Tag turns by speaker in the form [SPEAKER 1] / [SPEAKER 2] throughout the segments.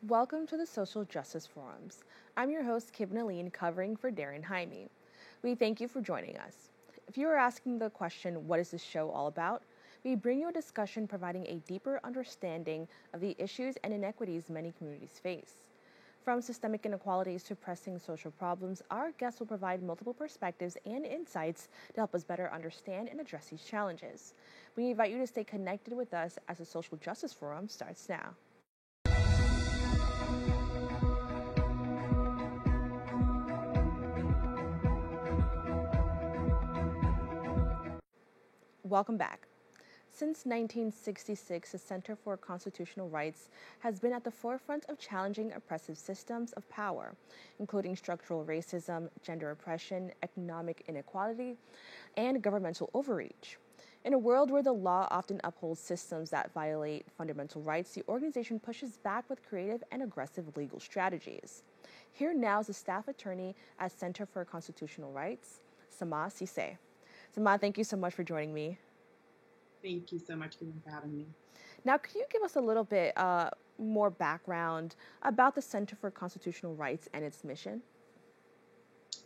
[SPEAKER 1] Welcome to the Social Justice Forums. I'm your host, Kibna Aline, covering for Darren Jaime. We thank you for joining us. If you are asking the question, what is this show all about? We bring you a discussion providing a deeper understanding of the issues and inequities many communities face. From systemic inequalities to pressing social problems, our guests will provide multiple perspectives and insights to help us better understand and address these challenges. We invite you to stay connected with us as the Social Justice Forum starts now. Welcome back. Since 1966, the Center for Constitutional Rights has been at the forefront of challenging oppressive systems of power, including structural racism, gender oppression, economic inequality, and governmental overreach. In a world where the law often upholds systems that violate fundamental rights, the organization pushes back with creative and aggressive legal strategies. Here now is the staff attorney at Center for Constitutional Rights, Sama Sise. Sama, thank you so much for joining me.
[SPEAKER 2] Thank you so much for having me.
[SPEAKER 1] Now, could you give us a little bit more background about the Center for Constitutional Rights and its mission?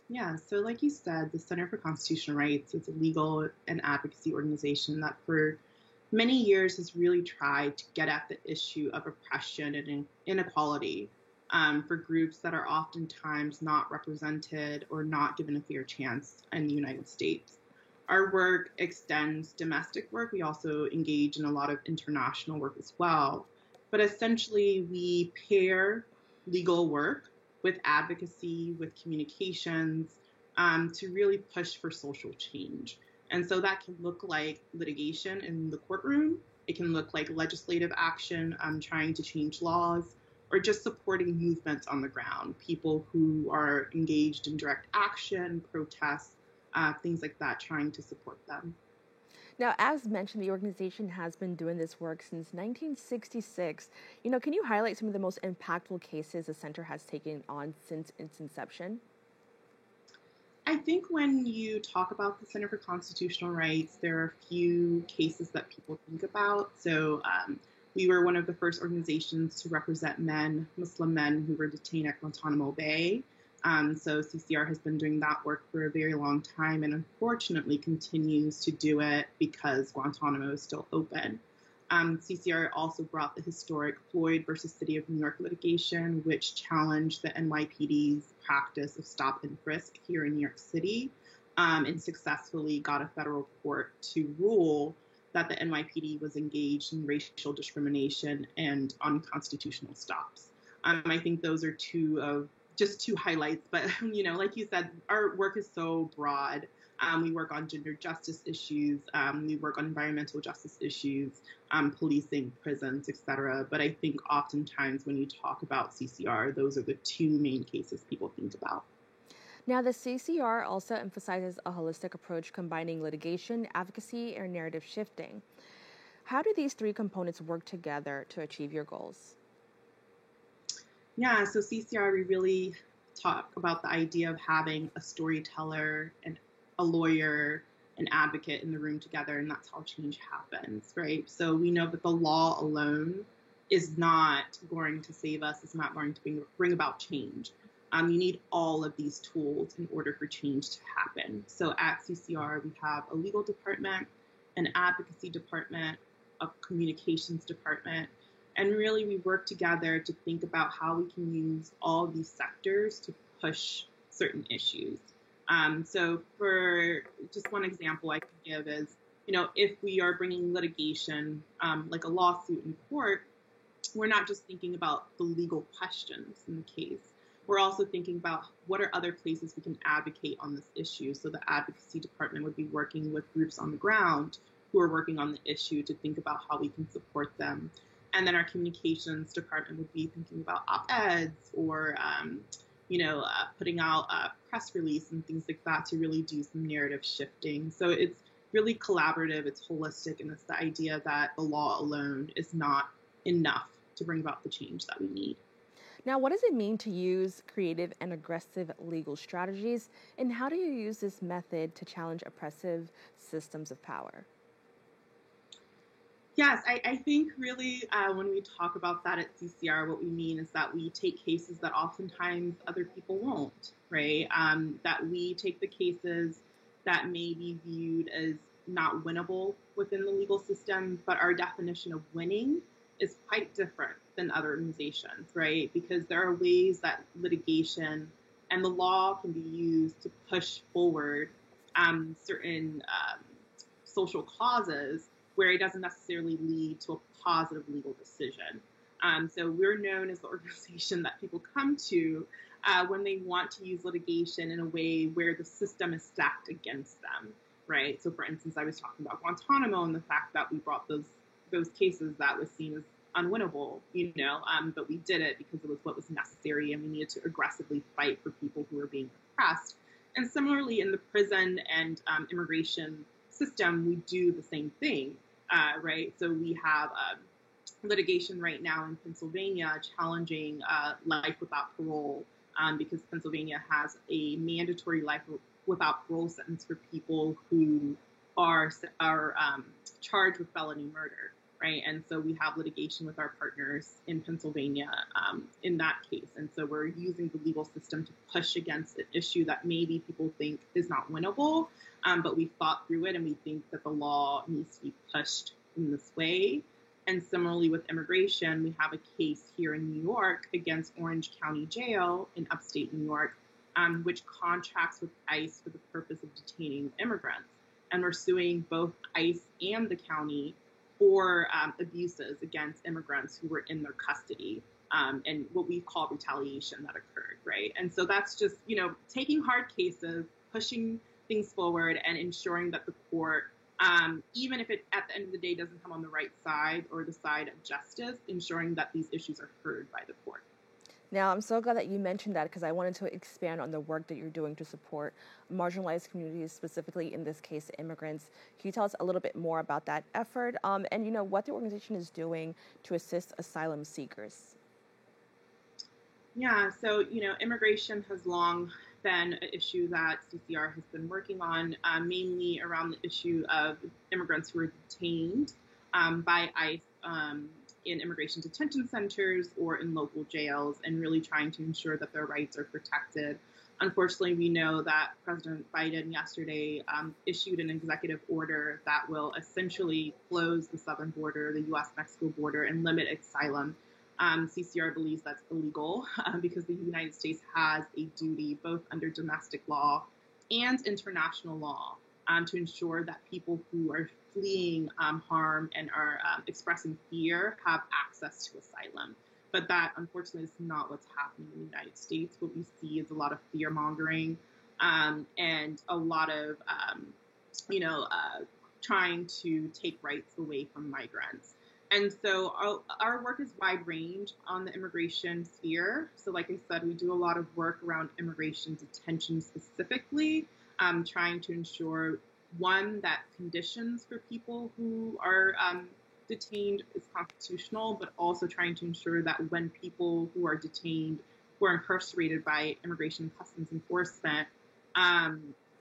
[SPEAKER 2] Yeah, so like you said, the Center for Constitutional Rights is a legal and advocacy organization that for many years has really tried to get at the issue of oppression and inequality for groups that are oftentimes not represented or not given a fair chance in the United States. Our work extends domestic work. We also engage in a lot of international work as well. But essentially, we pair legal work with advocacy, with communications, to really push for social change. And so that can look like litigation in the courtroom. It can look like legislative action, trying to change laws, or just supporting movements on the ground, people who are engaged in direct action, protests, things like that, trying to support them.
[SPEAKER 1] Now, as mentioned, the organization has been doing this work since 1966. Can you highlight some of the most impactful cases the center has taken on since its inception?
[SPEAKER 2] I think when you talk about the Center for Constitutional Rights, there are a few cases that people think about. So we were one of the first organizations to represent Muslim men who were detained at Guantanamo Bay. So CCR has been doing that work for a very long time and unfortunately continues to do it because Guantanamo is still open. CCR also brought the historic Floyd versus City of New York litigation, which challenged the NYPD's practice of stop and frisk here in New York City, and successfully got a federal court to rule that the NYPD was engaged in racial discrimination and unconstitutional stops. I think those are two highlights, but like you said, our work is so broad. We work on gender justice issues, we work on environmental justice issues, policing, prisons, etc. But I think oftentimes when you talk about CCR, those are the two main cases people think about.
[SPEAKER 1] Now, the CCR also emphasizes a holistic approach combining litigation, advocacy, and narrative shifting. How do these three components work together to achieve your goals?
[SPEAKER 2] Yeah, so CCR, we really talk about the idea of having a storyteller and a lawyer, an advocate in the room together, and that's how change happens, right? So we know that the law alone is not going to save us, it's not going to bring about change. You need all of these tools in order for change to happen. So at CCR, we have a legal department, an advocacy department, a communications department, and really we work together to think about how we can use all of these sectors to push certain issues. So for just one example I could give is, if we are bringing litigation, like a lawsuit in court, we're not just thinking about the legal questions in the case. We're also thinking about what are other places we can advocate on this issue. So the advocacy department would be working with groups on the ground who are working on the issue to think about how we can support them. And then our communications department would be thinking about op-eds or, putting out a press release and things like that to really do some narrative shifting. So it's really collaborative, it's holistic, and it's the idea that the law alone is not enough to bring about the change that we need.
[SPEAKER 1] Now, what does it mean to use creative and aggressive legal strategies, and how do you use this method to challenge oppressive systems of power?
[SPEAKER 2] Yes, I think really when we talk about that at CCR, what we mean is that we take cases that oftentimes other people won't, right? That we take the cases that may be viewed as not winnable within the legal system, but our definition of winning is quite different than other organizations, right? Because there are ways that litigation and the law can be used to push forward certain social causes where it doesn't necessarily lead to a positive legal decision. So we're known as the organization that people come to when they want to use litigation in a way where the system is stacked against them, right? So for instance, I was talking about Guantanamo and the fact that we brought those cases that was seen as unwinnable, but we did it because it was what was necessary and we needed to aggressively fight for people who were being oppressed. And similarly, in the prison and immigration system, we do the same thing, right? So we have litigation right now in Pennsylvania challenging life without parole because Pennsylvania has a mandatory life without parole sentence for people who are charged with felony murder, right? And so we have litigation with our partners in Pennsylvania in that case. And so we're using the legal system to push against an issue that maybe people think is not winnable, but we thought through it and we think that the law needs to be pushed in this way. And similarly with immigration, we have a case here in New York against Orange County Jail in upstate New York, which contracts with ICE for the purpose of detaining immigrants. And we're suing both ICE and the county for abuses against immigrants who were in their custody and what we call retaliation that occurred, right? And so that's just, taking hard cases, pushing things forward and ensuring that the court, even if it at the end of the day doesn't come on the right side or the side of justice, ensuring that these issues are heard by the court.
[SPEAKER 1] Now, I'm so glad that you mentioned that because I wanted to expand on the work that you're doing to support marginalized communities, specifically in this case, immigrants. Can you tell us a little bit more about that effort and, what the organization is doing to assist asylum seekers?
[SPEAKER 2] Yeah, so, immigration has long been an issue that CCR has been working on, mainly around the issue of immigrants who are detained by ICE in immigration detention centers or in local jails, and really trying to ensure that their rights are protected. Unfortunately, we know that President Biden yesterday issued an executive order that will essentially close the southern border, the U.S.-Mexico border, and limit asylum. CCR believes that's illegal because the United States has a duty, both under domestic law and international law, to ensure that people who are fleeing harm and are expressing fear have access to asylum. But that, unfortunately, is not what's happening in the United States. What we see is a lot of fear mongering and a lot of, trying to take rights away from migrants. And so our work is wide range on the immigration sphere. So like I said, we do a lot of work around immigration detention specifically, trying to ensure, one, that conditions for people who are detained is constitutional, but also trying to ensure that when people who are detained, who are incarcerated by Immigration and Customs Enforcement,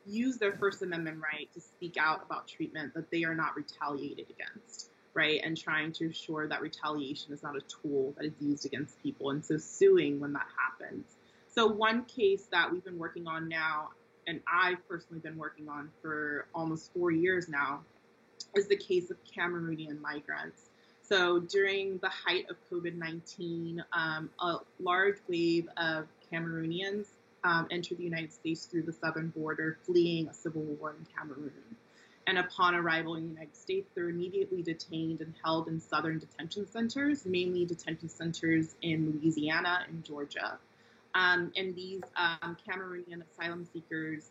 [SPEAKER 2] use their First Amendment right to speak out about treatment, that they are not retaliated against, right? And trying to ensure that retaliation is not a tool that is used against people, and so suing when that happens. So one case that we've been working on now, and I've personally been working on for almost 4 years now, is the case of Cameroonian migrants. So during the height of COVID-19, a large wave of Cameroonians entered the United States through the southern border, fleeing a civil war in Cameroon. And upon arrival in the United States, they're immediately detained and held in southern detention centers, mainly detention centers in Louisiana and Georgia. And these Cameroonian asylum seekers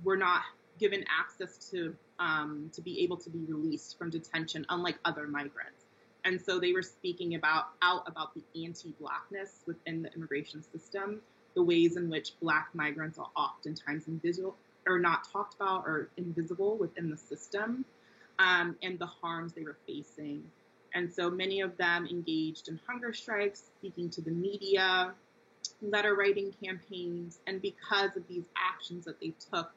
[SPEAKER 2] were not given access to be able to be released from detention, unlike other migrants. And so they were speaking out about the anti-Blackness within the immigration system, the ways in which Black migrants are oftentimes invisible or not talked about or invisible within the system, and the harms they were facing. And so many of them engaged in hunger strikes, speaking to the media, letter writing campaigns, and because of these actions that they took,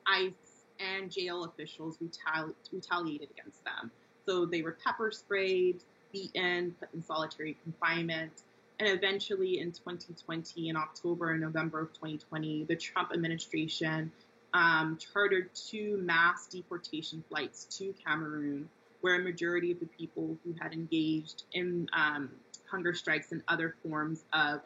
[SPEAKER 2] ICE and jail officials retaliated against them. So they were pepper sprayed, beaten, put in solitary confinement. And eventually in 2020, in October and November of 2020, the Trump administration chartered 2 mass deportation flights to Cameroon, where a majority of the people who had engaged in hunger strikes and other forms of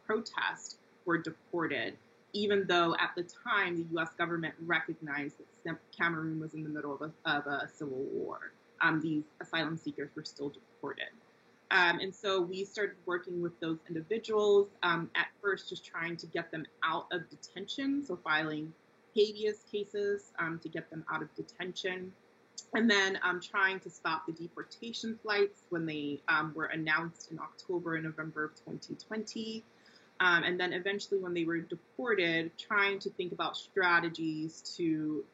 [SPEAKER 2] protest were deported, even though at the time the U.S. government recognized that Cameroon was in the middle of a civil war. These asylum seekers were still deported. And so we started working with those individuals, at first just trying to get them out of detention, so filing habeas cases to get them out of detention, and then trying to stop the deportation flights when they were announced in October and November of 2020. And then eventually when they were deported, trying to think about strategies to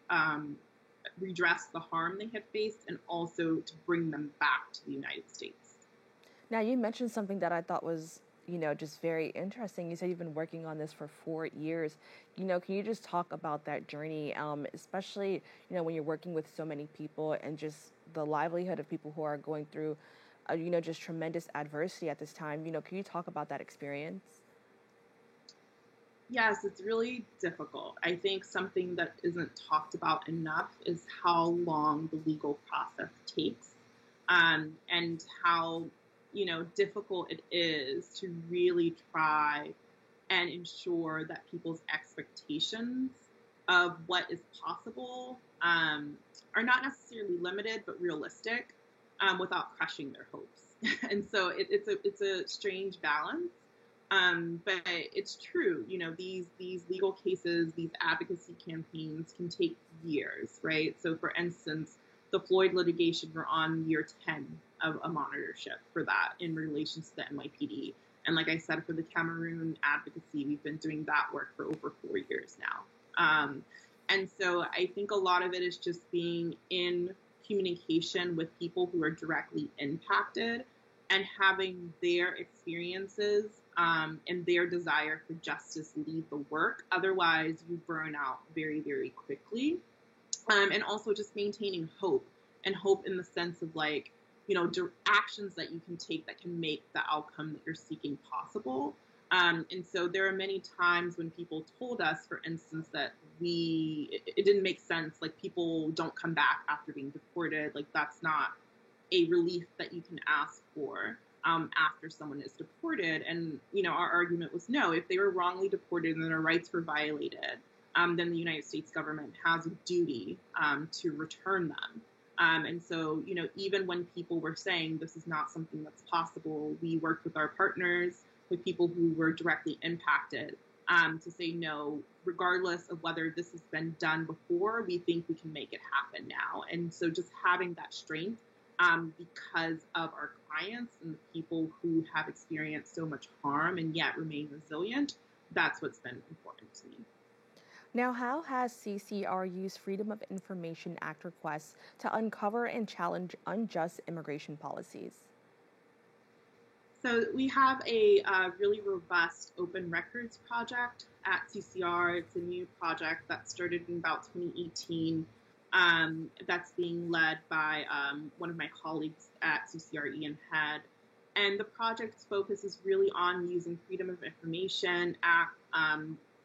[SPEAKER 2] redress the harm they had faced and also to bring them back to the United States.
[SPEAKER 1] Now, you mentioned something that I thought was, just very interesting. You said you've been working on this for 4 years. Can you just talk about that journey, especially, when you're working with so many people and just the livelihood of people who are going through, just tremendous adversity at this time? Can you talk about that experience?
[SPEAKER 2] Yes, it's really difficult. I think something that isn't talked about enough is how long the legal process takes, and how difficult it is to really try and ensure that people's expectations of what is possible are not necessarily limited, but realistic, without crushing their hopes. And so it's a strange balance. But it's true, these legal cases, these advocacy campaigns can take years, right? So for instance, the Floyd litigation, we're on year 10 of a monitorship for that in relation to the NYPD. And like I said, for the Cameroon advocacy, we've been doing that work for over 4 years now. And so I think a lot of it is just being in communication with people who are directly impacted and having their experiences and their desire for justice lead the work. Otherwise, you burn out very, very quickly. And also just maintaining hope, and hope in the sense of actions that you can take that can make the outcome that you're seeking possible. And so there are many times when people told us, for instance, that it didn't make sense. Like, people don't come back after being deported. Like, that's not a relief that you can ask for after someone is deported. And, our argument was no, if they were wrongly deported and their rights were violated, then the United States government has a duty to return them. And so, even when people were saying this is not something that's possible, we worked with our partners, with people who were directly impacted, to say no, regardless of whether this has been done before, we think we can make it happen now. And so just having that strength, because of our clients and the people who have experienced so much harm and yet remain resilient, that's what's been important to me.
[SPEAKER 1] Now, how has CCR used Freedom of Information Act requests to uncover and challenge unjust immigration policies?
[SPEAKER 2] So we have a really robust open records project at CCR. It's a new project that started in about 2018. That's being led by one of my colleagues at CCR, Ian Head. And the project's focus is really on using Freedom of Information Act,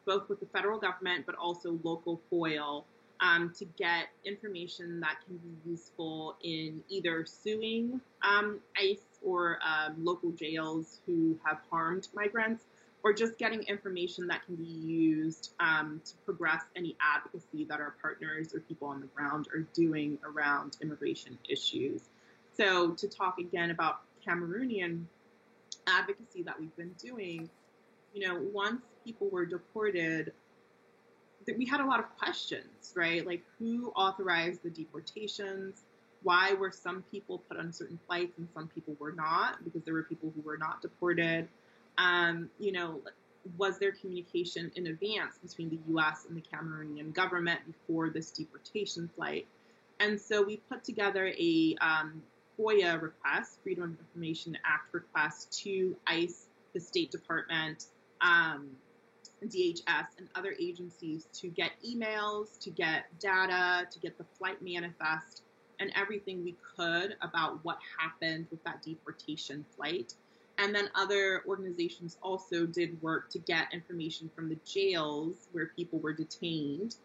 [SPEAKER 2] both with the federal government, but also local FOIL, to get information that can be useful in either suing ICE or local jails who have harmed migrants, or just getting information that can be used to progress any advocacy that our partners or people on the ground are doing around immigration issues. So to talk again about Cameroonian advocacy that we've been doing, once people were deported, we had a lot of questions, right? Like, who authorized the deportations? Why were some people put on certain flights and some people were not? Because there were people who were not deported. Was there communication in advance between the U.S. and the Cameroonian government before this deportation flight? And so we put together a FOIA request, Freedom of Information Act request, to ICE, the State Department, DHS, and other agencies to get emails, to get data, to get the flight manifest and everything we could about what happened with that deportation flight. And then other organizations also did work to get information from the jails where people were detained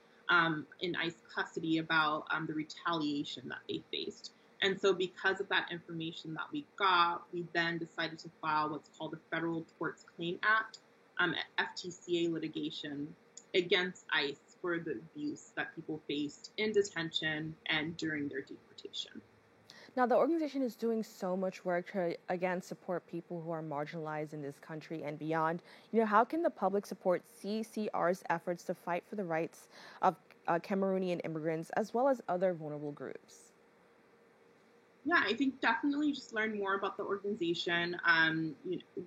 [SPEAKER 2] in ICE custody about the retaliation that they faced. And so because of that information that we got, we then decided to file what's called the Federal Tort Claims Act, FTCA litigation against ICE for the abuse that people faced in detention and during their deportation.
[SPEAKER 1] Now, the organization is doing so much work to, again, support people who are marginalized in this country and beyond. How can the public support CCR's efforts to fight for the rights of Cameroonian immigrants as well as other vulnerable groups?
[SPEAKER 2] Yeah, I think definitely just learn more about the organization.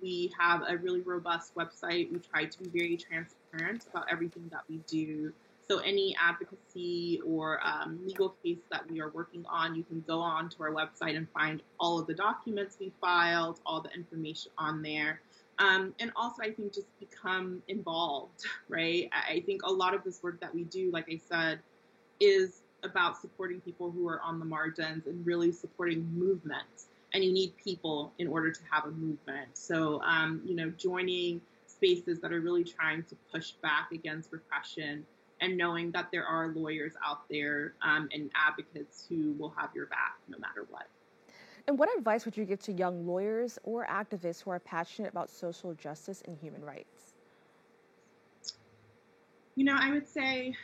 [SPEAKER 2] We have a really robust website. We try to be very transparent about everything that we do. So any advocacy or legal case that we are working on, you can go on to our website and find all of the documents we filed, all the information on there. And also, I think just become involved, right? I think a lot of this work that we do, like I said, is about supporting people who are on the margins and really supporting movements. And you need people in order to have a movement. So, joining spaces that are really trying to push back against repression and knowing that there are lawyers out there and advocates who will have your back no matter what.
[SPEAKER 1] And what advice would you give to young lawyers or activists who are passionate about social justice and human rights?
[SPEAKER 2] I would say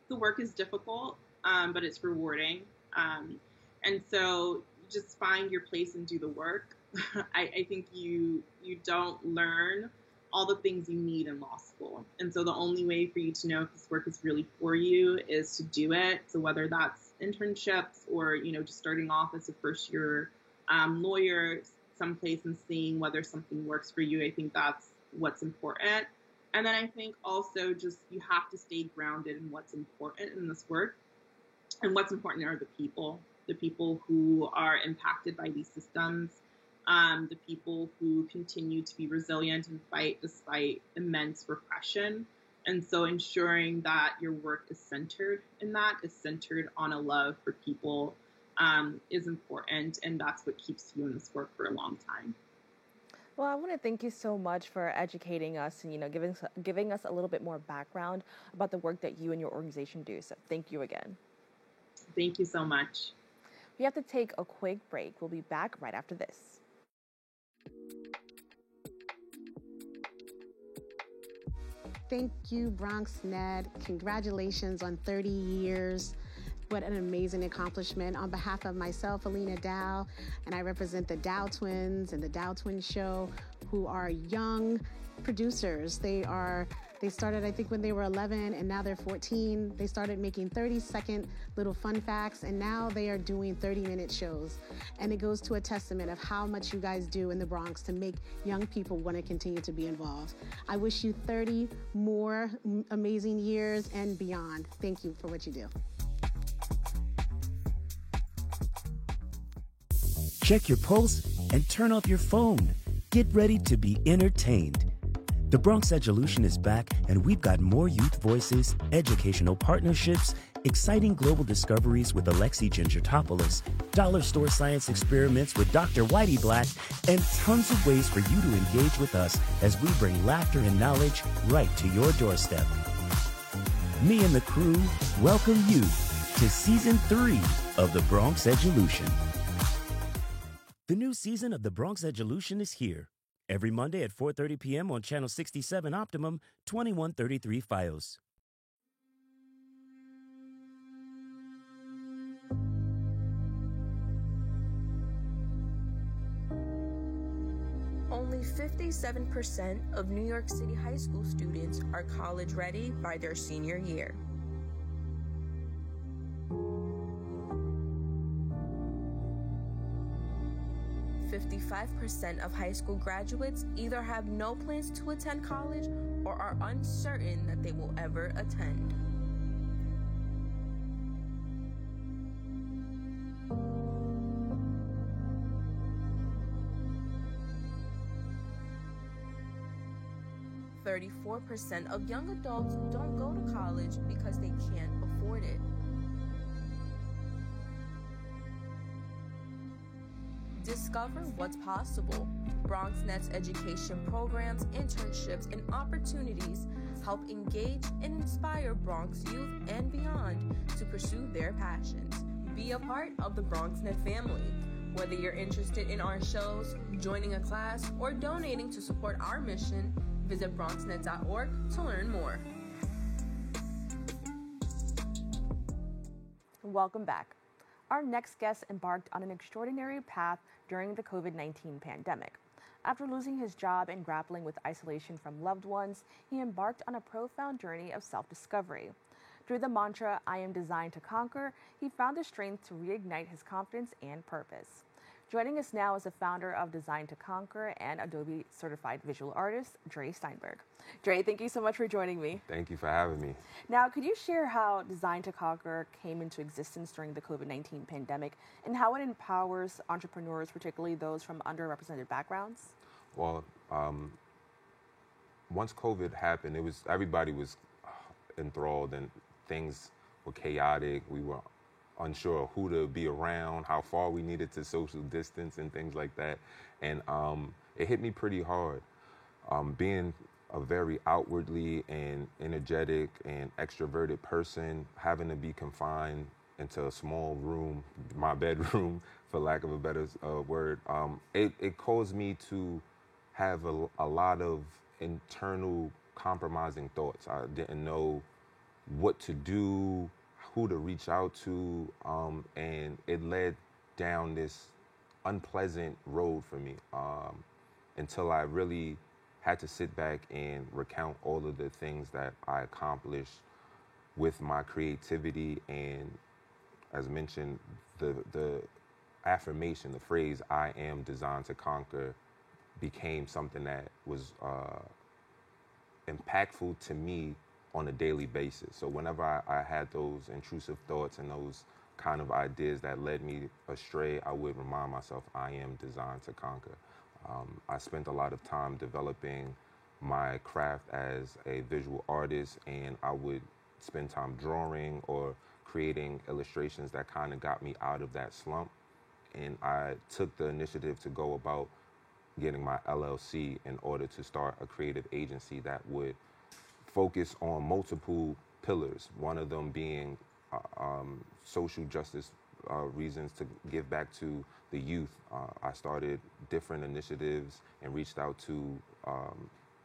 [SPEAKER 2] the work is difficult, but it's rewarding. And so just find your place and do the work. I think you don't learn all the things you need in law school. And so the only way for you to know if this work is really for you is to do it. So whether that's internships or, just starting off as a first year lawyer someplace and seeing whether something works for you, I think that's what's important. And then I think also just you have to stay grounded in what's important in this work. And what's important are the people who are impacted by these systems, the people who continue to be resilient and fight despite immense repression. And so ensuring that your work is centered on a love for people is important. And that's what keeps you in this work for a long time.
[SPEAKER 1] Well, I want to thank you so much for educating us and, giving us a little bit more background about the work that you and your organization do. So thank you again.
[SPEAKER 2] Thank you so much.
[SPEAKER 1] We have to take a quick break. We'll be back right after this.
[SPEAKER 3] Thank you, BronxNet. Congratulations on 30 years. What an amazing accomplishment. On behalf of myself, Alina Dow, and I represent the Dow Twins and the Dow Twins Show, who are young producers. They started, I think, when they were 11, and now they're 14. They started making 30-second little fun facts, and now they are doing 30-minute shows. And it goes to a testament of how much you guys do in the Bronx to make young people want to continue to be involved. I wish you 30 more amazing years and beyond. Thank you for what you do.
[SPEAKER 4] Check your pulse and turn off your phone. Get ready to be entertained. The Bronx Edulution is back, and we've got more youth voices, educational partnerships, exciting global discoveries with Alexi Gingertopoulos, dollar store science experiments with Dr. Whitey Black, and tons of ways for you to engage with us as we bring laughter and knowledge right to your doorstep. Me and the crew welcome you to Season 3 of The Bronx Edulution. The new season of The Bronx Edulution is here. Every Monday at 4:30 p.m. on Channel 67 Optimum, 2133 Fios.
[SPEAKER 5] Only 57% of New York City high school students are college ready by their senior year. %5 of high school graduates either have no plans to attend college or are uncertain that they will ever attend. %34 of young adults don't go to college because they can't afford it. Discover what's possible. BronxNet's education programs, internships, and opportunities help engage and inspire Bronx youth and beyond to pursue their passions. Be a part of the BronxNet family. Whether you're interested in our shows, joining a class, or donating to support our mission, visit bronxnet.org to learn more.
[SPEAKER 1] Welcome back. Our next guest embarked on an extraordinary path during the COVID-19 pandemic. After losing his job and grappling with isolation from loved ones, he embarked on a profound journey of self-discovery. Through the mantra, "I am designed to conquer," he found the strength to reignite his confidence and purpose. Joining us now is the founder of Design to Conquer and Adobe certified visual artist, Dre Steinberg. Dre, thank you so much for joining me.
[SPEAKER 6] Thank you for having me.
[SPEAKER 1] Now, could you share how Design to Conquer came into existence during the COVID-19 pandemic and how it empowers entrepreneurs, particularly those from underrepresented backgrounds?
[SPEAKER 6] Well, once COVID happened, everybody was enthralled and things were chaotic. We were unsure of who to be around, how far we needed to social distance and things like that. And it hit me pretty hard. Being a very outwardly and energetic and extroverted person, having to be confined into a small room, my bedroom, for lack of a better word, it caused me to have a lot of internal compromising thoughts. I didn't know what to do, who to reach out to, and it led down this unpleasant road for me until I really had to sit back and recount all of the things that I accomplished with my creativity. And as mentioned, the affirmation, the phrase, "I am designed to conquer," became something that was impactful to me on a daily basis. So whenever I had those intrusive thoughts and those kind of ideas that led me astray, I would remind myself, I am designed to conquer. I spent a lot of time developing my craft as a visual artist, and I would spend time drawing or creating illustrations that kind of got me out of that slump. And I took the initiative to go about getting my LLC in order to start a creative agency that would focus on multiple pillars, one of them being social justice reasons to give back to the youth. I started different initiatives and reached out to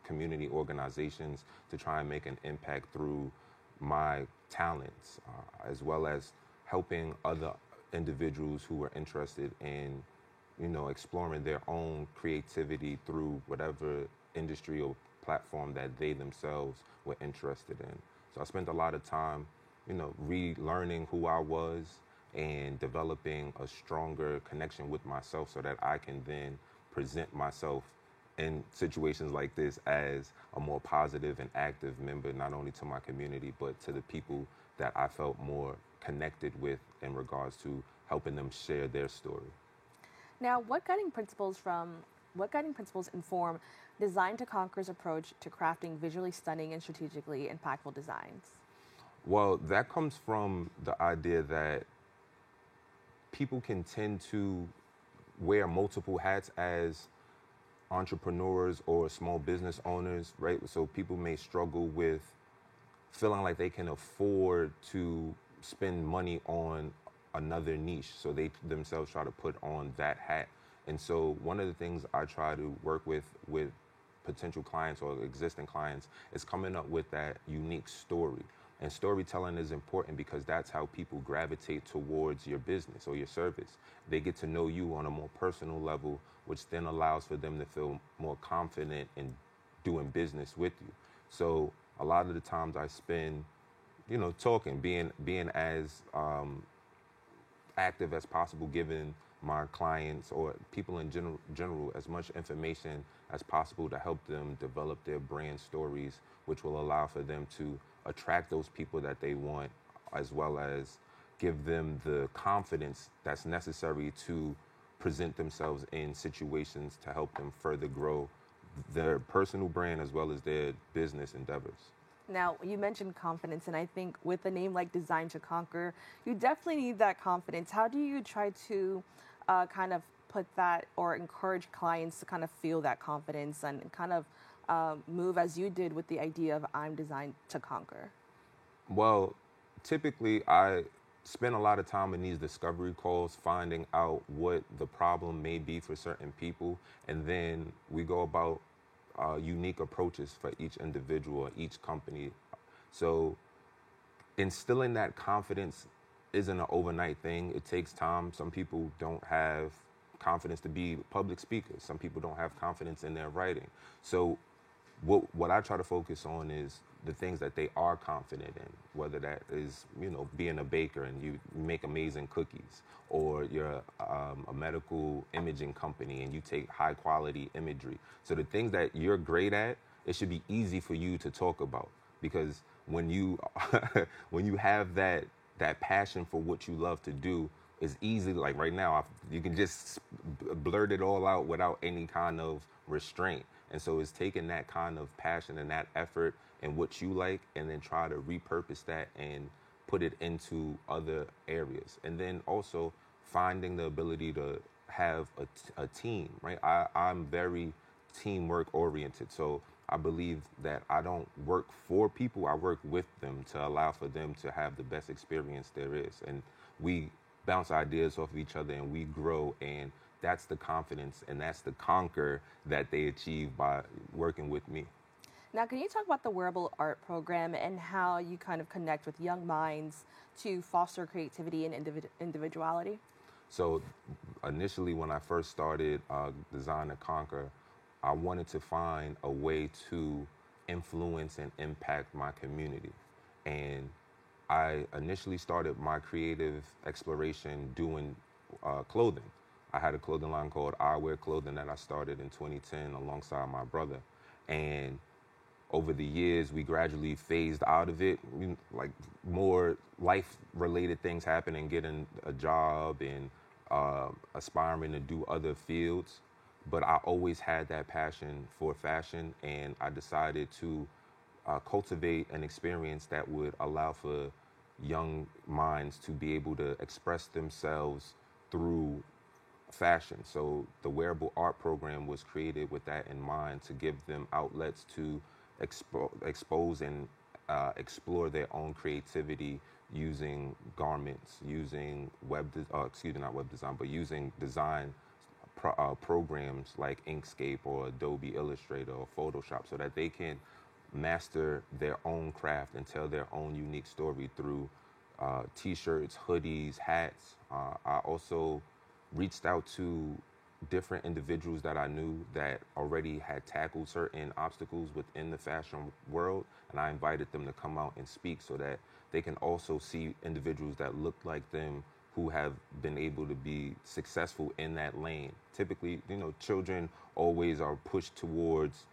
[SPEAKER 6] community organizations to try and make an impact through my talents, as well as helping other individuals who were interested in, exploring their own creativity through whatever industry or platform that they themselves were interested in. So I spent a lot of time, relearning who I was and developing a stronger connection with myself so that I can then present myself in situations like this as a more positive and active member, not only to my community, but to the people that I felt more connected with in regards to helping them share their story.
[SPEAKER 1] Now, what guiding principles inform Design to Conquer's approach to crafting visually stunning and strategically impactful designs?
[SPEAKER 6] Well, that comes from the idea that people can tend to wear multiple hats as entrepreneurs or small business owners, right? So people may struggle with feeling like they can afford to spend money on another niche. So they themselves try to put on that hat. And so one of the things I try to work with potential clients or existing clients is coming up with that unique story. And storytelling is important because that's how people gravitate towards your business or your service. They get to know you on a more personal level, which then allows for them to feel more confident in doing business with you. So a lot of the times I spend, talking, being as active as possible, giving my clients or people in general as much information as possible to help them develop their brand stories, which will allow for them to attract those people that they want, as well as give them the confidence that's necessary to present themselves in situations to help them further grow their personal brand as well as their business endeavors.
[SPEAKER 1] Now, you mentioned confidence, and I think with a name like Design to Conquer, you definitely need that confidence. How do you try to kind of put that or encourage clients to kind of feel that confidence and kind of move as you did with the idea of I'm designed to conquer?
[SPEAKER 6] Well, typically I spend a lot of time in these discovery calls finding out what the problem may be for certain people, and then we go about unique approaches for each individual, each company. So instilling that confidence isn't an overnight thing. It takes time. Some people don't have confidence to be public speakers. Some people don't have confidence in their writing. So what I try to focus on is the things that they are confident in, whether that is, being a baker and you make amazing cookies, or you're a medical imaging company and you take high quality imagery. So the things that you're great at, it should be easy for you to talk about, because when you when you have that passion for what you love to do, it's easy. Like right now, you can just blurt it all out without any kind of restraint. And so it's taking that kind of passion and that effort and what you like, and then try to repurpose that and put it into other areas. And then also finding the ability to have a team, right? I'm very teamwork oriented. So I believe that I don't work for people, I work with them to allow for them to have the best experience there is. And we bounce ideas off of each other and we grow, and that's the confidence and that's the conquer that they achieve by working with me.
[SPEAKER 1] Now, can you talk about the Wearable Art program and how you kind of connect with young minds to foster creativity and individuality?
[SPEAKER 6] So initially when I first started Design to Conquer, I wanted to find a way to influence and impact my community. And I initially started my creative exploration doing clothing. I had a clothing line called I Wear Clothing that I started in 2010 alongside my brother. And over the years, we gradually phased out of it. Like more life-related things happening, getting a job and aspiring to do other fields. But I always had that passion for fashion, and I decided to cultivate an experience that would allow for young minds to be able to express themselves through fashion. So the Wearable Art program was created with that in mind, to give them outlets to expose and explore their own creativity using garments, using not web design, but using design programs like Inkscape or Adobe Illustrator or Photoshop, so that they can master their own craft and tell their own unique story through t-shirts, hoodies, hats. I also reached out to different individuals that I knew that already had tackled certain obstacles within the fashion world, and I invited them to come out and speak so that they can also see individuals that look like them who have been able to be successful in that lane. Typically, children always are pushed towards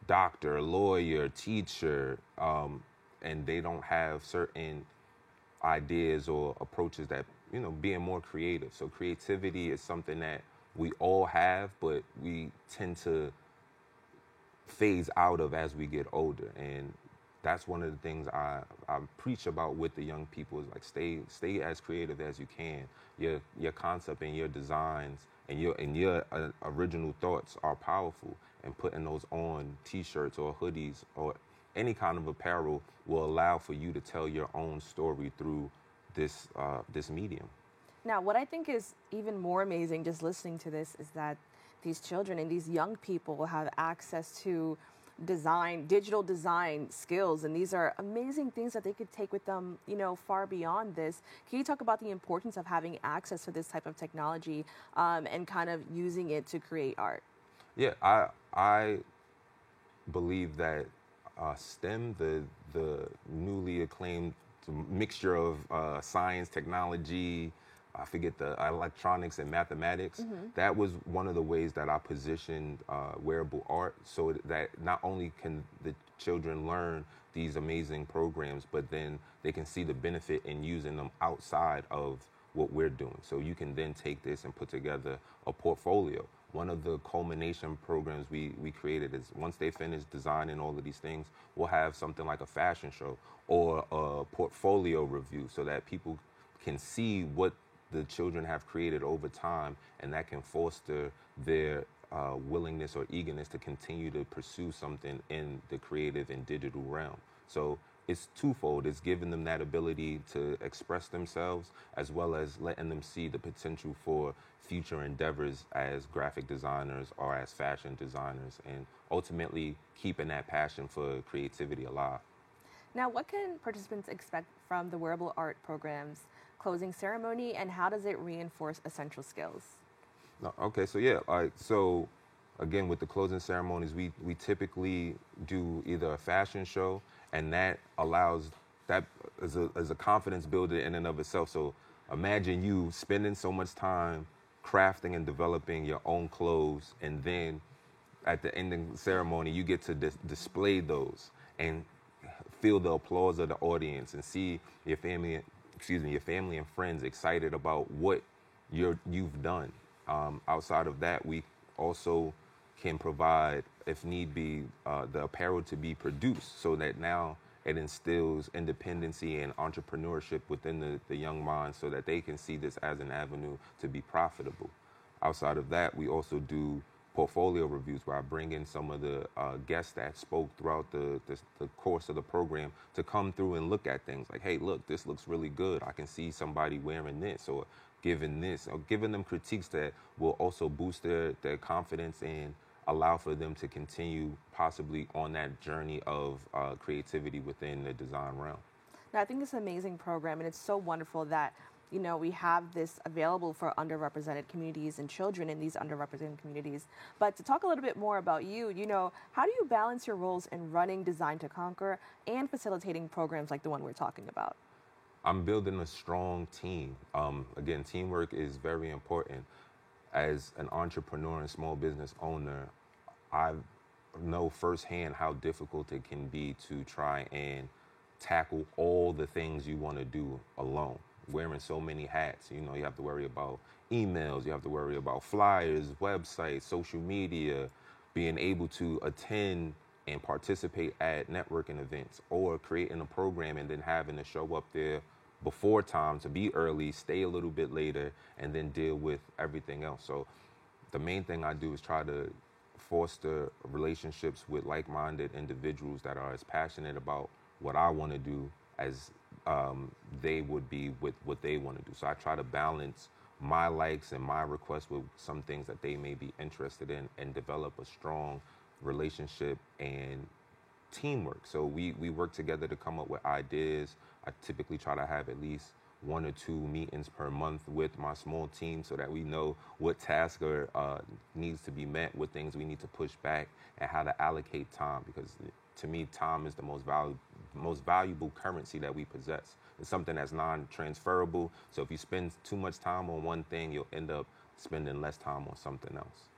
[SPEAKER 6] doctor, lawyer, teacher, and they don't have certain ideas or approaches that, being more creative. So creativity is something that we all have, but we tend to phase out of as we get older. And that's one of the things I preach about with the young people, is like stay as creative as you can. Your concept and your designs and your original thoughts are powerful, and putting those on t-shirts or hoodies or any kind of apparel will allow for you to tell your own story through this medium.
[SPEAKER 1] Now, what I think is even more amazing just listening to this is that these children and these young people will have access to digital design skills, and these are amazing things that they could take with them, far beyond this. Can you talk about the importance of having access to this type of technology and kind of using it to create art?
[SPEAKER 6] Yeah, I believe that STEM, the newly acclaimed mixture of science, technology, I forget the electronics and mathematics. Mm-hmm. That was one of the ways that I positioned wearable art, so that not only can the children learn these amazing programs, but then they can see the benefit in using them outside of what we're doing. So you can then take this and put together a portfolio. One of the culmination programs we created is, once they finish designing all of these things, we'll have something like a fashion show or a portfolio review, so that people can see what the children have created over time, and that can foster their willingness or eagerness to continue to pursue something in the creative and digital realm. So it's twofold. It's giving them that ability to express themselves, as well as letting them see the potential for future endeavors as graphic designers or as fashion designers, and ultimately keeping that passion for creativity alive.
[SPEAKER 1] Now, what can participants expect from the wearable art program's closing ceremony, and how does it reinforce essential skills?
[SPEAKER 6] No, okay, so yeah, so again, with the closing ceremonies, we typically do either a fashion show, and that allows, that as a confidence builder in and of itself. So imagine you spending so much time crafting and developing your own clothes, and then at the ending ceremony, you get to display those and feel the applause of the audience, and see your family and friends excited about what you've done. Outside of that, we also can provide, if need be, the apparel to be produced, so that now it instills independency and entrepreneurship within the young minds, so that they can see this as an avenue to be profitable. Outside of that, we also do portfolio reviews, where I bring in some of the guests that spoke throughout the course of the program to come through and look at things like, hey, look, this looks really good. I can see somebody wearing this, or giving this, or giving them critiques that will also boost their confidence and allow for them to continue possibly on that journey of creativity within the design realm.
[SPEAKER 1] Now, I think it's an amazing program, and it's so wonderful that we have this available for underrepresented communities and children in these underrepresented communities. But to talk a little bit more about you, how do you balance your roles in running Design to Conquer and facilitating programs like the one we're talking about?
[SPEAKER 6] I'm building a strong team. Again, teamwork is very important. As an entrepreneur and small business owner, I know firsthand how difficult it can be to try and tackle all the things you want to do alone, wearing so many hats. You have to worry about emails, you have to worry about flyers, websites, social media, being able to attend and participate at networking events, or creating a program and then having to show up there before time to be early, stay a little bit later, and then deal with everything else. So the main thing I do is try to foster relationships with like-minded individuals that are as passionate about what I want to do as they would be with what they want to do. So I try to balance my likes and my requests with some things that they may be interested in, and develop a strong relationship and teamwork. So we work together to come up with ideas. I typically try to have at least 1 or 2 meetings per month with my small team, so that we know what task needs to be met, what things we need to push back, and how to allocate time. Because to me, time is the most valuable currency that we possess. It's something that's non-transferable. So if you spend too much time on one thing, you'll end up spending less time on something else.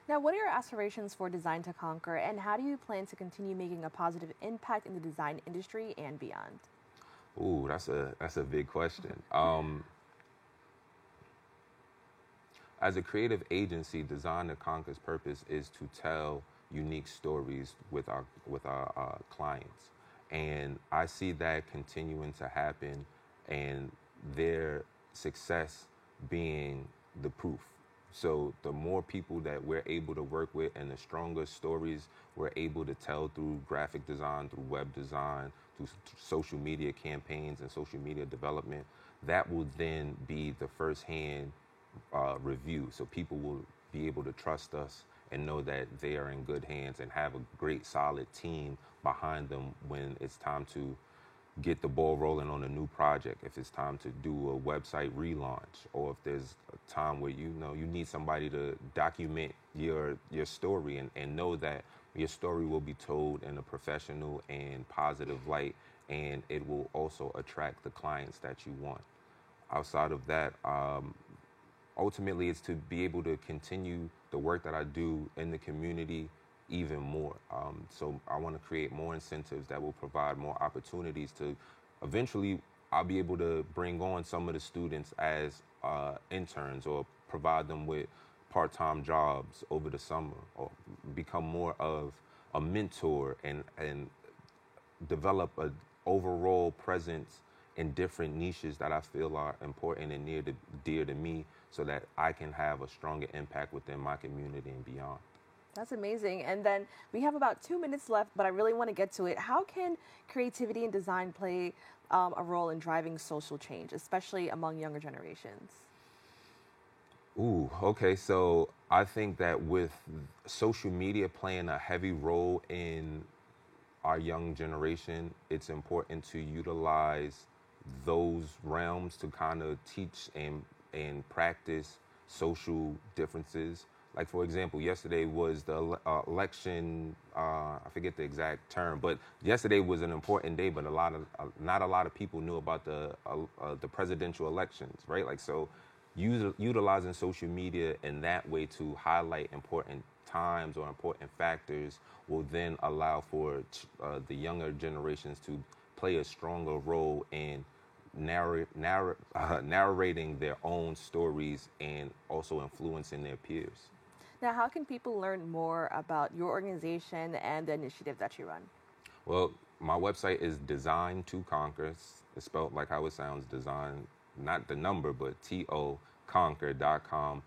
[SPEAKER 1] Now, what are your aspirations for Design to Conquer, and how do you plan to continue making a positive impact in the design industry and beyond?
[SPEAKER 6] Ooh, that's a big question. As a creative agency, Design to Conquer's purpose is to tell unique stories with our clients, and I see that continuing to happen, and their success being the proof. So the more people that we're able to work with, and the stronger stories we're able to tell through graphic design, through web design, through social media campaigns and social media development, that will then be the first-hand review. So people will be able to trust us and know that they are in good hands, and have a great, solid team behind them when it's time to get the ball rolling on a new project, if it's time to do a website relaunch, or if there's a time where you need somebody to document your story, and know that your story will be told in a professional and positive light, and it will also attract the clients that you want. Outside of that, ultimately it's to be able to continue the work that I do in the community even more. So I want to create more incentives that will provide more opportunities to, eventually I'll be able to bring on some of the students as interns, or provide them with part-time jobs over the summer, or become more of a mentor and develop an overall presence in different niches that I feel are important and dear to me, so that I can have a stronger impact within my community and beyond.
[SPEAKER 1] That's amazing. And then we have about 2 minutes left, but I really want to get to it. How can creativity and design play a role in driving social change, especially among younger generations?
[SPEAKER 6] Ooh, okay. So I think that with social media playing a heavy role in our young generation, it's important to utilize those realms to kind of teach and practice social differences. Like, for example, yesterday was the election. I forget the exact term, but yesterday was an important day. But not a lot of people knew about the presidential elections, right? Like, so, utilizing social media in that way to highlight important times or important factors will then allow for the younger generations to play a stronger role in narrating their own stories and also influencing their peers.
[SPEAKER 1] Now, how can people learn more about your organization and the initiative that you run?
[SPEAKER 6] Well, my website is Design to Conquer. It's spelled like how it sounds, design, not the number, but toconquer.com.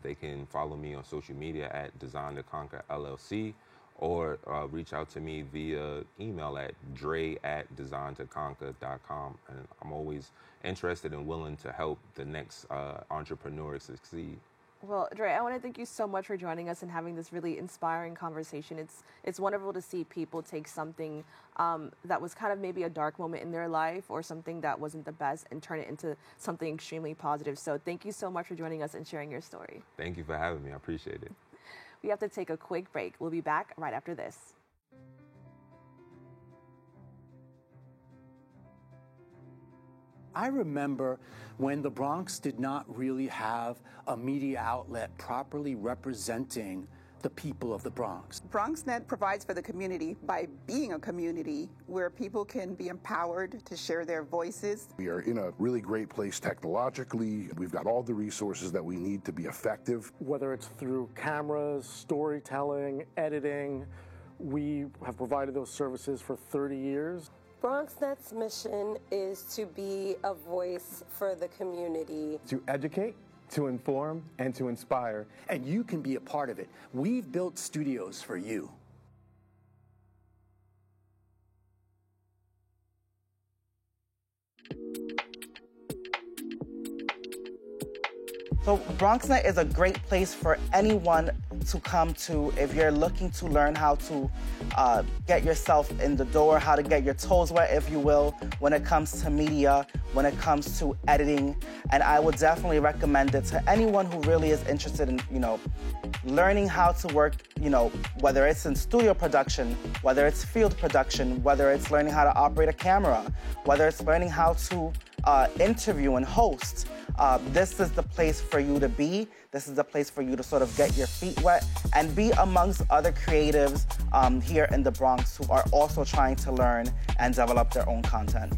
[SPEAKER 6] They can follow me on social media at Design to Conquer LLC, or reach out to me via email at dre@designtoconquer.com. And I'm always interested and willing to help the next entrepreneur succeed.
[SPEAKER 1] Well, Dre, I want to thank you so much for joining us and having this really inspiring conversation. It's wonderful to see people take something that was kind of maybe a dark moment in their life or something that wasn't the best and turn it into something extremely positive. So thank you so much for joining us and sharing your story.
[SPEAKER 6] Thank you for having me. I appreciate it.
[SPEAKER 1] We have to take a quick break. We'll be back right after this.
[SPEAKER 7] I remember when the Bronx did not really have a media outlet properly representing the people of the Bronx.
[SPEAKER 8] BronxNet provides for the community by being a community where people can be empowered to share their voices.
[SPEAKER 9] We are in a really great place technologically. We've got all the resources that we need to be effective.
[SPEAKER 10] Whether it's through cameras, storytelling, editing, we have provided those services for 30 years.
[SPEAKER 11] BronxNet's mission is to be a voice for the community.
[SPEAKER 12] To educate, to inform, and to inspire.
[SPEAKER 7] And you can be a part of it. We've built studios for you.
[SPEAKER 13] So BronxNet is a great place for anyone to come to if you're looking to learn how to get yourself in the door, how to get your toes wet, if you will, when it comes to media, when it comes to editing. And I would definitely recommend it to anyone who really is interested in, learning how to work, whether it's in studio production, whether it's field production, whether it's learning how to operate a camera, whether it's learning how to interview and host. This is the place for you to be. This is the place for you to sort of get your feet wet and be amongst other creatives here in the Bronx who are also trying to learn and develop their own content.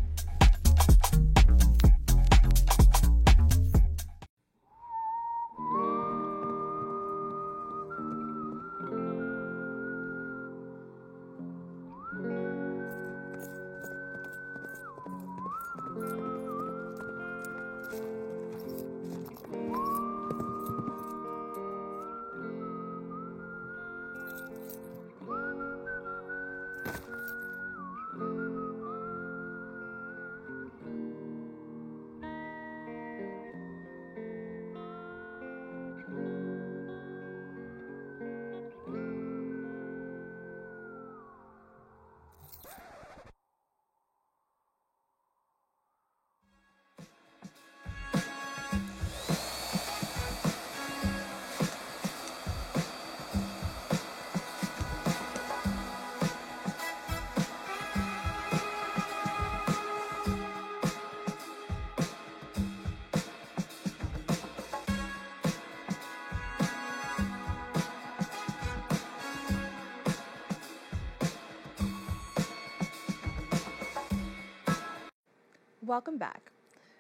[SPEAKER 1] Welcome back.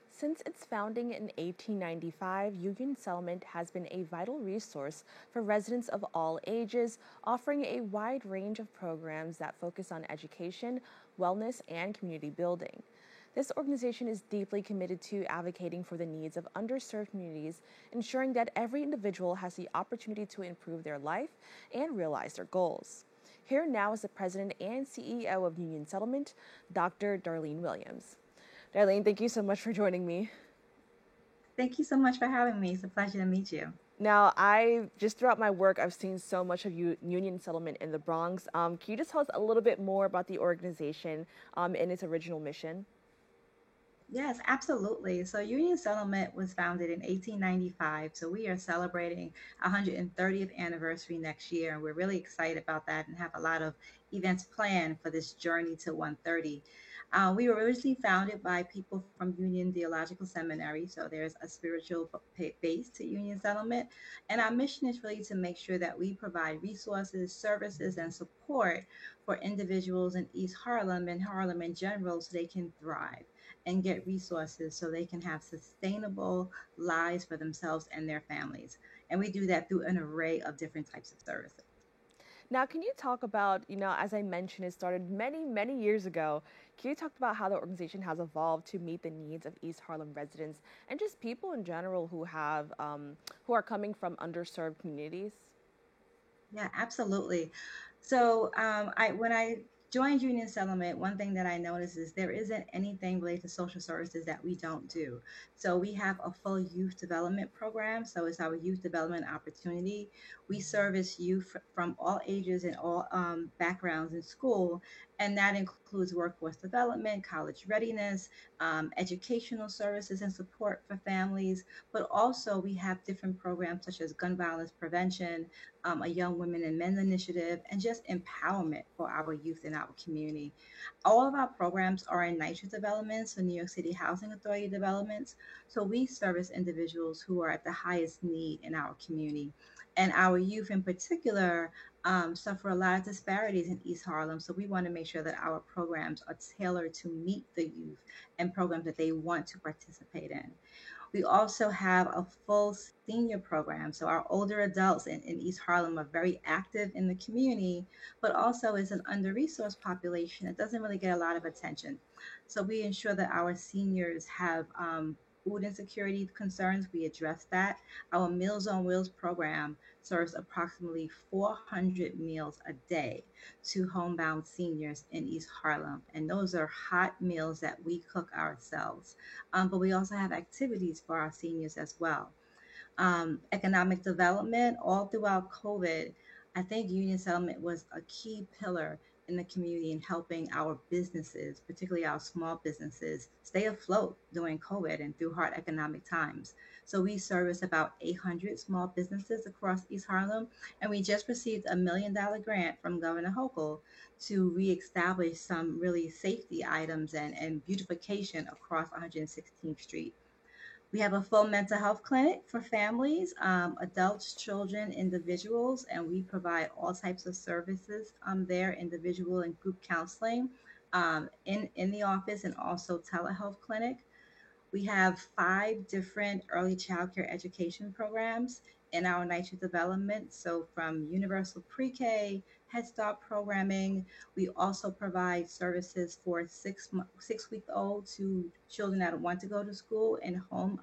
[SPEAKER 1] Since its founding in 1895, Union Settlement has been a vital resource for residents of all ages, offering a wide range of programs that focus on education, wellness, and community building. This organization is deeply committed to advocating for the needs of underserved communities, ensuring that every individual has the opportunity to improve their life and realize their goals. Here now is the president and CEO of Union Settlement, Dr. Darlene Williams. Darlene, thank you so much for joining me.
[SPEAKER 14] Thank you so much for having me. It's a pleasure to meet you.
[SPEAKER 1] Now, throughout my work, I've seen so much of Union Settlement in the Bronx. Can you just tell us a little bit more about the organization and its original mission?
[SPEAKER 14] Yes, absolutely. So Union Settlement was founded in 1895. So we are celebrating our 130th anniversary next year. And we're really excited about that and have a lot of events planned for this journey to 130. We were originally founded by people from Union Theological Seminary, so there's a spiritual base to Union Settlement. And our mission is really to make sure that we provide resources, services, and support for individuals in East Harlem and Harlem in general so they can thrive and get resources so they can have sustainable lives for themselves and their families. And we do that through an array of different types of services.
[SPEAKER 1] Now, can you talk about, as I mentioned, it started many, many years ago. Can you talk about how the organization has evolved to meet the needs of East Harlem residents and just people in general who are coming from underserved communities?
[SPEAKER 14] Yeah, absolutely. So when I joined Union Settlement, one thing that I noticed is there isn't anything related to social services that we don't do. So we have a full youth development program. So it's our youth development opportunity. We service youth from all ages and all backgrounds in school. And that includes workforce development, college readiness, educational services and support for families. But also we have different programs such as gun violence prevention, a young women and men initiative, and just empowerment for our youth in our community. All of our programs are in NYCHA developments, so New York City Housing Authority developments. So we service individuals who are at the highest need in our community. And our youth in particular suffer a lot of disparities in East Harlem. So we want to make sure that our programs are tailored to meet the youth and programs that they want to participate in. We also have a full senior program. So our older adults in East Harlem are very active in the community, but also is an under-resourced population that doesn't really get a lot of attention. So we ensure that our seniors have food insecurity concerns. We address that. Our Meals on Wheels program serves approximately 400 meals a day to homebound seniors in East Harlem. And those are hot meals that we cook ourselves. But we also have activities for our seniors as well. Economic development, all throughout COVID, I think Union Settlement was a key pillar in the community in helping our businesses, particularly our small businesses, stay afloat during COVID and through hard economic times. So we service about 800 small businesses across East Harlem, and we just received a $1 million grant from Governor Hochul to reestablish some really safety items and beautification across 116th Street. We have a full mental health clinic for families, adults, children, individuals, and we provide all types of services there, individual and group counseling in the office and also telehealth clinic. We have 5 different early childcare education programs in our NYCHA development. So from universal pre-K, Head Start programming. We also provide services for 6-week-old to children that want to go to school and home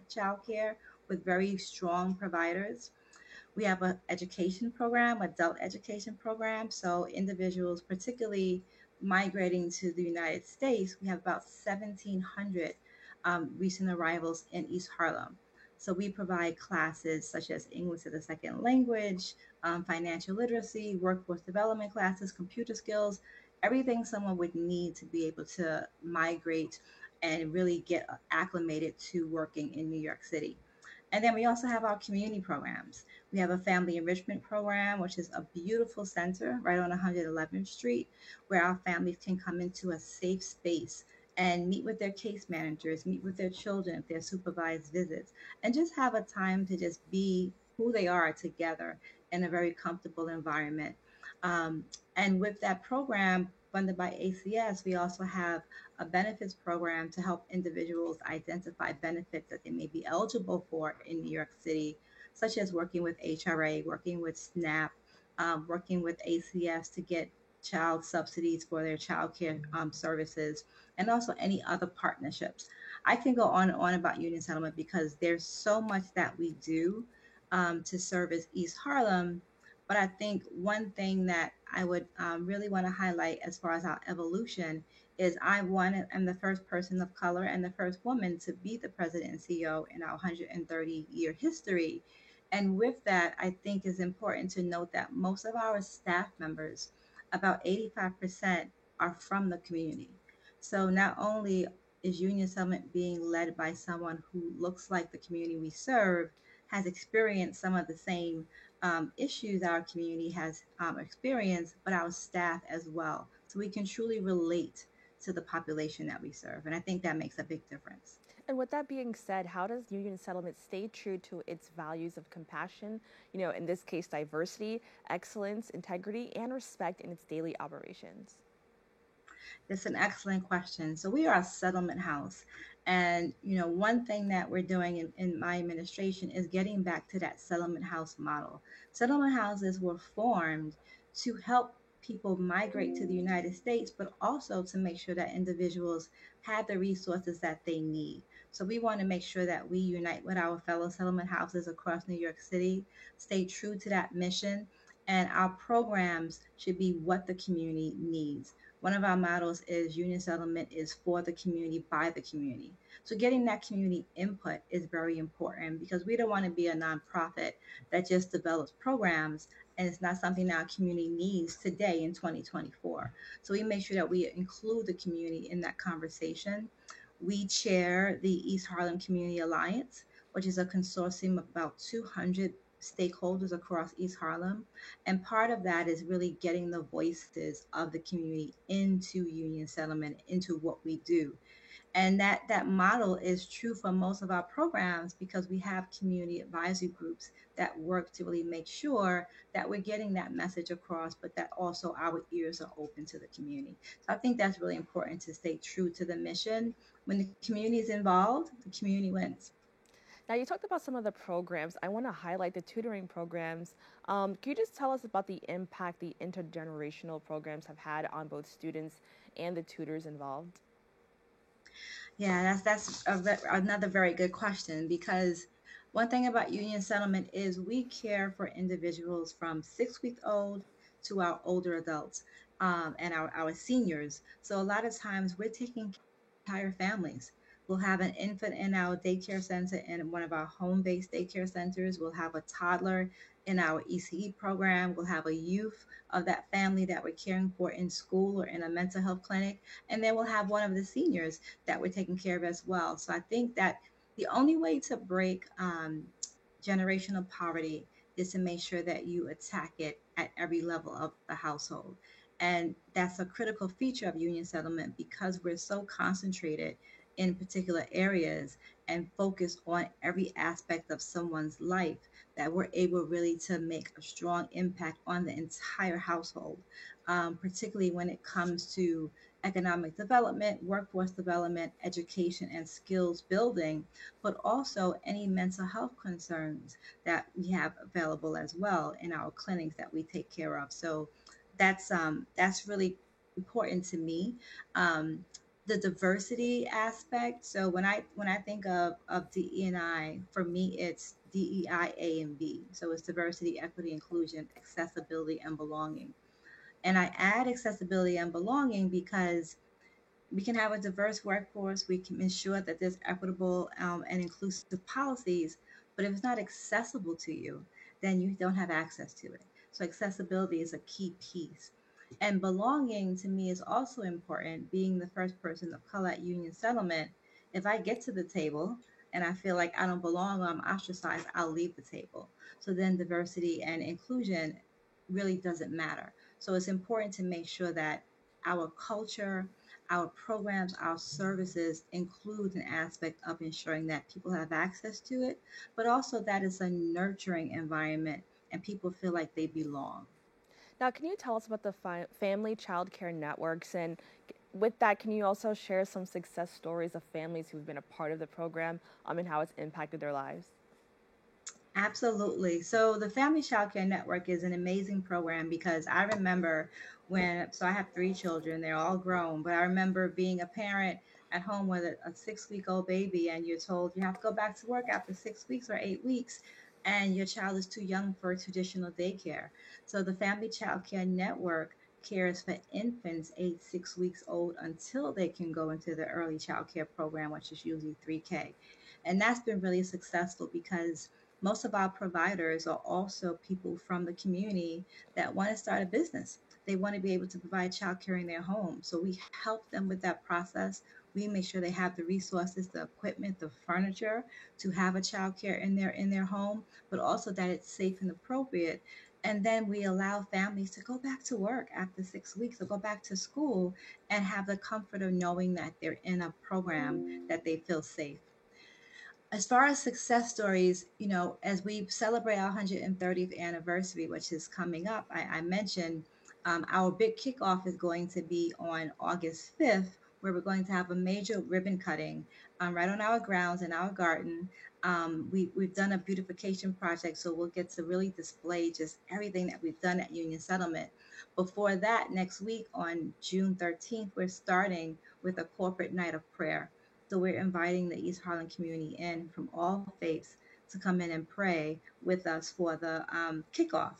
[SPEAKER 14] childcare with very strong providers. We have an education program, adult education program. So individuals, particularly migrating to the United States, we have about 1,700 recent arrivals in East Harlem. So we provide classes such as English as a second language, financial literacy, workforce development classes, computer skills, everything someone would need to be able to migrate and really get acclimated to working in New York City. And then we also have our community programs. We have a family enrichment program, which is a beautiful center right on 111th Street, where our families can come into a safe space and meet with their case managers, meet with their children if they're supervised visits, and just have a time to just be who they are together in a very comfortable environment. And with that program funded by ACS, we also have a benefits program to help individuals identify benefits that they may be eligible for in New York City, such as working with HRA, working with SNAP, working with ACS to get child subsidies for their child care services, and also any other partnerships. I can go on and on about Union Settlement because there's so much that we do to service East Harlem. But I think one thing that I would really want to highlight as far as our evolution is I'm the first person of color and the first woman to be the president and CEO in our 130-year history. And with that, I think it's important to note that most of our staff members, about 85%, are from the community. So not only is Union Settlement being led by someone who looks like the community we serve, has experienced some of the same issues our community has experienced, but our staff as well. So we can truly relate to the population that we serve. And I think that makes a big difference.
[SPEAKER 1] And with that being said, how does Union Settlement stay true to its values of compassion, in this case, diversity, excellence, integrity, and respect in its daily operations?
[SPEAKER 14] It's an excellent question. So we are a settlement house. And, one thing that we're doing in my administration is getting back to that settlement house model. Settlement houses were formed to help people migrate to the United States, but also to make sure that individuals have the resources that they need. So we want to make sure that we unite with our fellow settlement houses across New York City, stay true to that mission, and our programs should be what the community needs. One of our models is Union Settlement is for the community, by the community. So getting that community input is very important because we don't want to be a nonprofit that just develops programs and it's not something that our community needs today in 2024. So we make sure that we include the community in that conversation. We chair the East Harlem Community Alliance, which is a consortium of about 200 stakeholders across East Harlem. And part of that is really getting the voices of the community into Union Settlement, into what we do. And that model is true for most of our programs because we have community advisory groups that work to really make sure that we're getting that message across, but that also our ears are open to the community. So I think that's really important to stay true to the mission. When the community is involved, the community wins.
[SPEAKER 1] Now, you talked about some of the programs. I want to highlight the tutoring programs. Can you just tell us about the impact the intergenerational programs have had on both students and the tutors involved?
[SPEAKER 14] Yeah, that's another very good question because one thing about Union Settlement is we care for individuals from 6-week-old to our older adults and our seniors. So a lot of times we're taking entire families. We'll have an infant in our daycare center in one of our home-based daycare centers. We'll have a toddler in our ECE program. We'll have a youth of that family that we're caring for in school or in a mental health clinic. And then we'll have one of the seniors that we're taking care of as well. So I think that the only way to break generational poverty is to make sure that you attack it at every level of the household. And that's a critical feature of Union Settlement because we're so concentrated in particular areas and focus on every aspect of someone's life that we're able really to make a strong impact on the entire household, particularly when it comes to economic development, workforce development, education, and skills building, but also any mental health concerns that we have available as well in our clinics that we take care of. So that's really important to me. The diversity aspect. So when I think of DE&I, for me it's DEI, A, and B. So it's diversity, equity, inclusion, accessibility, and belonging. And I add accessibility and belonging because we can have a diverse workforce. We can ensure that there's equitable and inclusive policies. But if it's not accessible to you, then you don't have access to it. So accessibility is a key piece. And belonging to me is also important, being the first person of color at Union Settlement. If I get to the table and I feel like I don't belong or I'm ostracized, I'll leave the table. So then diversity and inclusion really doesn't matter. So it's important to make sure that our culture, our programs, our services include an aspect of ensuring that people have access to it, but also that it's a nurturing environment and people feel like they belong.
[SPEAKER 1] Now, can you tell us about the family child care networks? And with that, can you also share some success stories of families who've been a part of the program and how it's impacted their lives?
[SPEAKER 14] Absolutely. So the Family Child Care Network is an amazing program because I remember So I have 3 children, they're all grown, but I remember being a parent at home with a 6-week-old baby, and you're told you have to go back to work after 6 weeks or 8 weeks, and your child is too young for traditional daycare. So the Family Child Care Network cares for infants aged 6 weeks old until they can go into the early child care program, which is usually 3K. And that's been really successful because most of our providers are also people from the community that want to start a business. They want to be able to provide childcare in their home. So we help them with that process. We make sure they have the resources, the equipment, the furniture to have a childcare in their home, but also that it's safe and appropriate. And then we allow families to go back to work after 6 weeks or go back to school and have the comfort of knowing that they're in a program that they feel safe. As far as success stories, as we celebrate our 130th anniversary, which is coming up, I mentioned our big kickoff is going to be on August 5th, where we're going to have a major ribbon cutting right on our grounds in our garden. We've done a beautification project, so we'll get to really display just everything that we've done at Union Settlement. Before that, next week on June 13th, we're starting with a corporate night of prayer. So we're inviting the East Harlem community in from all faiths to come in and pray with us for the kickoff.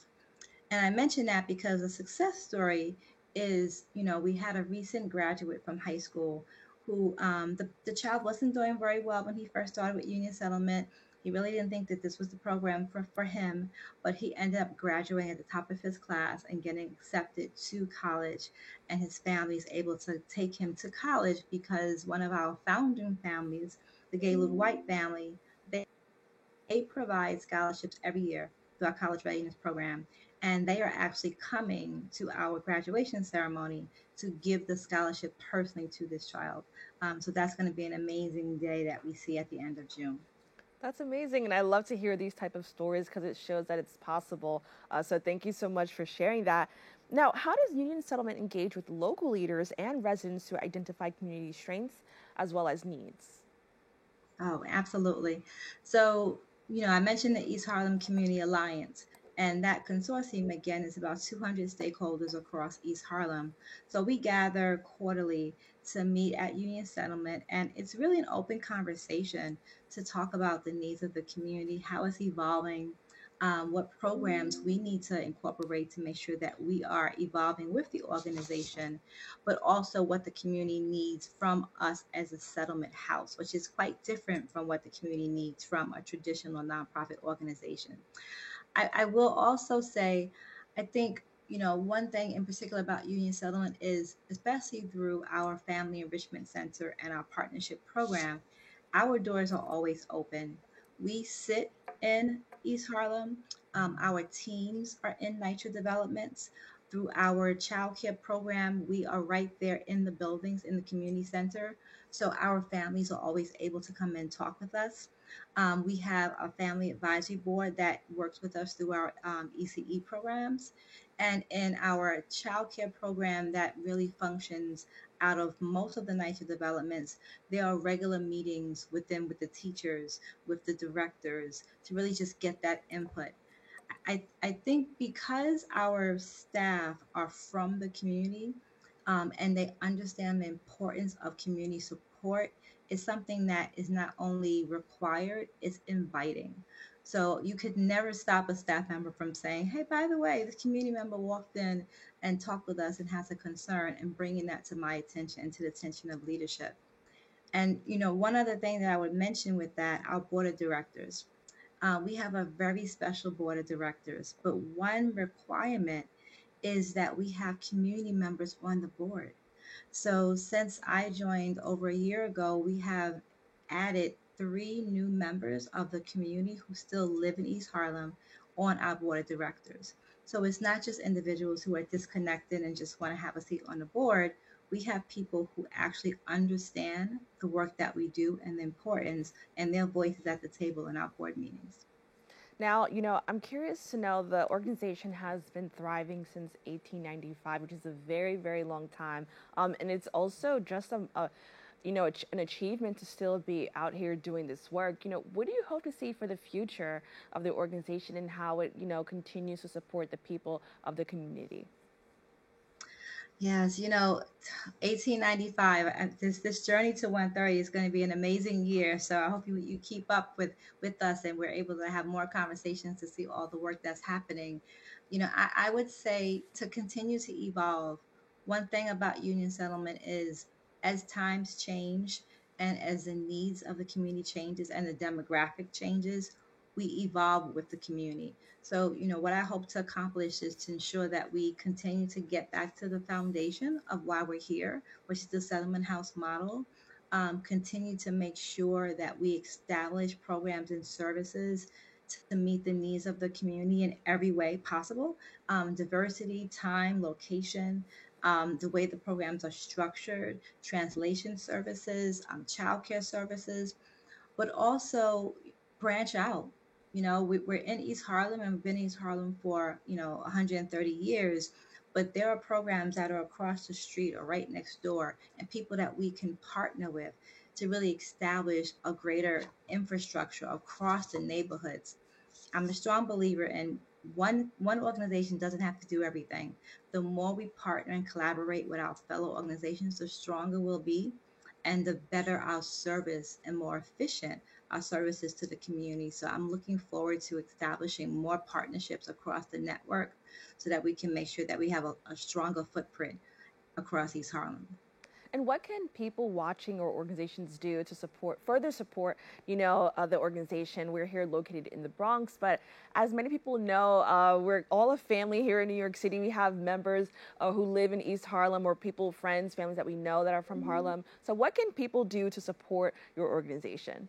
[SPEAKER 14] And I mention that because a success story is, we had a recent graduate from high school who the child wasn't doing very well when he first started with Union Settlement. He really didn't think that this was the program for him, but he ended up graduating at the top of his class and getting accepted to college. And his family is able to take him to college because one of our founding families, the Gaylord White family, they provide scholarships every year through our college readiness program. And they are actually coming to our graduation ceremony to give the scholarship personally to this child. So that's going to be an amazing day that we see at the end of June.
[SPEAKER 1] That's amazing, and I love to hear these type of stories because it shows that it's possible. So thank you so much for sharing that. Now, how does Union Settlement engage with local leaders and residents to identify community strengths as well as needs?
[SPEAKER 14] Oh, absolutely. So, I mentioned the East Harlem Community Alliance, and that consortium, again, is about 200 stakeholders across East Harlem. So we gather quarterly to meet at Union Settlement, and it's really an open conversation to talk about the needs of the community, how it's evolving, what programs we need to incorporate to make sure that we are evolving with the organization, but also what the community needs from us as a settlement house, which is quite different from what the community needs from a traditional nonprofit organization. I will also say, I think, one thing in particular about Union Settlement is, especially through our Family Enrichment Center and our partnership program, our doors are always open. We sit in East Harlem. Our teams are in NYCHA developments. Through our child care program, we are right there in the buildings in the community center. So our families are always able to come and talk with us. We have a family advisory board that works with us through our ECE programs. And in our child care program that really functions out of most of the NYCHA developments, there are regular meetings with the teachers, with the directors, to really just get that input. I think because our staff are from the community and they understand the importance of community support, is something that is not only required, it's inviting. So you could never stop a staff member from saying, hey, by the way, this community member walked in and talked with us and has a concern, and bringing that to my attention and to the attention of leadership. And, one other thing that I would mention with that, our board of directors. We have a very special board of directors, but one requirement is that we have community members on the board. So since I joined over a year ago, we have added 3 new members of the community who still live in East Harlem on our board of directors. So it's not just individuals who are disconnected and just want to have a seat on the board. We have people who actually understand the work that we do and the importance, and their voices at the table in our board meetings.
[SPEAKER 1] Now, I'm curious to know, the organization has been thriving since 1895, which is a very, very long time. And it's also just an achievement to still be out here doing this work. What do you hope to see for the future of the organization and how it, continues to support the people of the community?
[SPEAKER 14] Yes, 1895. This journey to 130 is going to be an amazing year. So I hope you keep up with us, and we're able to have more conversations to see all the work that's happening. I would say to continue to evolve. One thing about Union Settlement is as times change and as the needs of the community changes and the demographic changes, we evolve with the community. So, what I hope to accomplish is to ensure that we continue to get back to the foundation of why we're here, which is the settlement house model. Continue to make sure that we establish programs and services to meet the needs of the community in every way possible. Diversity, time, location, the way the programs are structured, translation services, childcare services, but also branch out. We're in East Harlem and we've been in East Harlem for, 130 years, but there are programs that are across the street or right next door and people that we can partner with to really establish a greater infrastructure across the neighborhoods. I'm a strong believer in one organization doesn't have to do everything. The more we partner and collaborate with our fellow organizations, the stronger we'll be and the better our service and more efficient our services to the community. So I'm looking forward to establishing more partnerships across the network so that we can make sure that we have a stronger footprint across East Harlem.
[SPEAKER 1] And what can people watching or organizations do to further support, the organization? We're here located in the Bronx, but as many people know, we're all a family here in New York City. We have members who live in East Harlem, or people, friends, families that we know that are from Harlem. So what can people do to support your organization?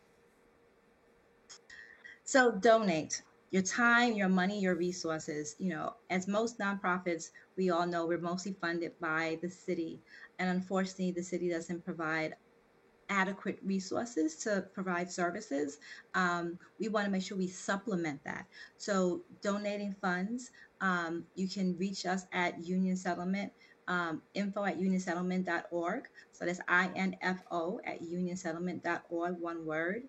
[SPEAKER 14] So donate your time, your money, your resources. As most nonprofits, we all know we're mostly funded by the city. And unfortunately, the city doesn't provide adequate resources to provide services. We want to make sure we supplement that. So donating funds, you can reach us at Union Settlement, info@unionsettlement.org. So that's info@unionsettlement.org, one word.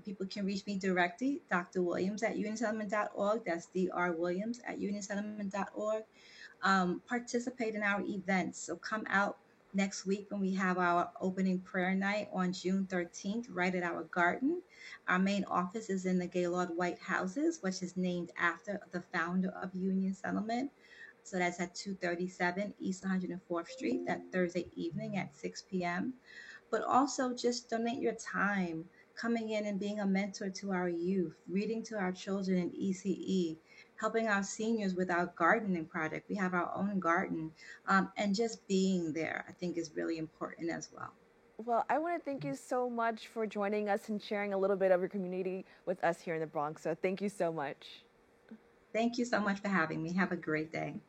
[SPEAKER 14] People can reach me directly, Dr. Williams at unionsettlement.org. That's Dr. Williams at unionsettlement.org. Participate in our events. So come out next week when we have our opening prayer night on June 13th, right at our garden. Our main office is in the Gaylord White Houses, which is named after the founder of Union Settlement. So that's at 237 East 104th Street, that Thursday evening at 6 p.m. But also just donate your time, coming in and being a mentor to our youth, reading to our children in ECE, helping our seniors with our gardening project. We have our own garden, and just being there, I think, is really important as well.
[SPEAKER 1] Well, I want to thank you so much for joining us and sharing a little bit of your community with us here in the Bronx. So thank you so much.
[SPEAKER 14] Thank you so much for having me. Have a great day.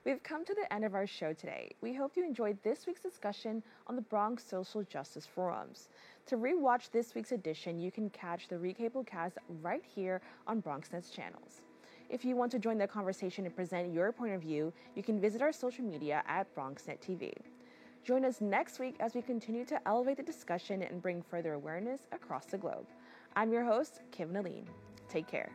[SPEAKER 1] We've come to the end of our show today. We hope you enjoyed this week's discussion on the Bronx Social Justice Forums. To rewatch this week's edition, you can catch the Recablecast right here on BronxNet's channels. If you want to join the conversation and present your point of view, you can visit our social media at BronxNet TV. Join us next week as we continue to elevate the discussion and bring further awareness across the globe. I'm your host, Kevin Aline. Take care.